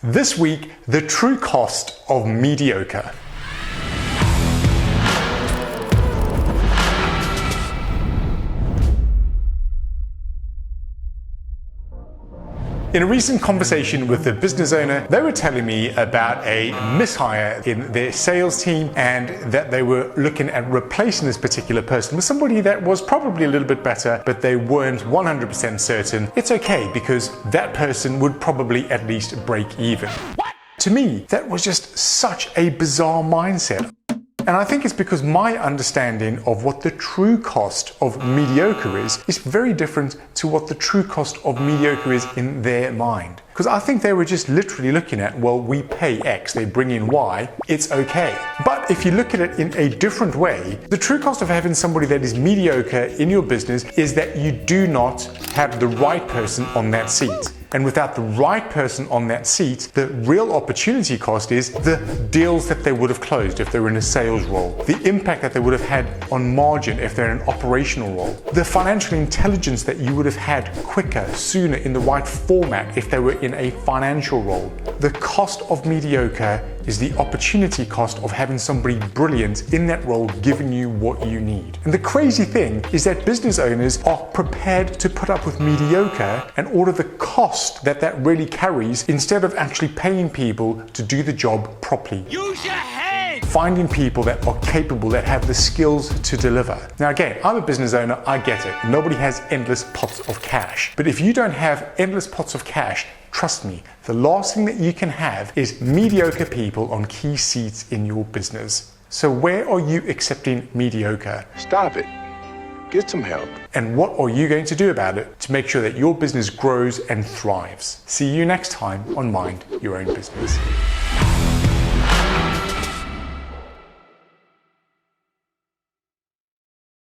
This week, the true cost of mediocre. In a recent conversation with the business owner, they were telling me about a mishire in their sales team and that they were looking at replacing this particular person with somebody that was probably a little bit better, but they weren't 100% certain. It's okay because that person would probably at least break even. What? To me, that was just such a bizarre mindset. And I think it's because my understanding of what the true cost of mediocre is very different to what the true cost of mediocre is in their mind. Because I think they were just literally looking at, well, we pay X, they bring in Y, it's okay. But if you look at it in a different way, the true cost of having somebody that is mediocre in your business is that you do not have the right person on that seat. And without the right person on that seat, the real opportunity cost is the deals that they would have closed if they were in a sales role, the impact that they would have had on margin if they're in an operational role, the financial intelligence that you would have had quicker, sooner, in the right format if they were in a financial role. The cost of mediocre is the opportunity cost of having somebody brilliant in that role giving you what you need. And the crazy thing is that business owners are prepared to put up with mediocre and all of the cost that really carries instead of actually paying people to do the job properly. Use your head! Finding people that are capable, that have the skills to deliver. Now again, I'm a business owner, I get it. Nobody has endless pots of cash. But if you don't have endless pots of cash, trust me, the last thing that you can have is mediocre people on key seats in your business. So where are you accepting mediocre? Stop it. Get some help. And what are you going to do about it to make sure that your business grows and thrives? See you next time on Mind Your Own Business.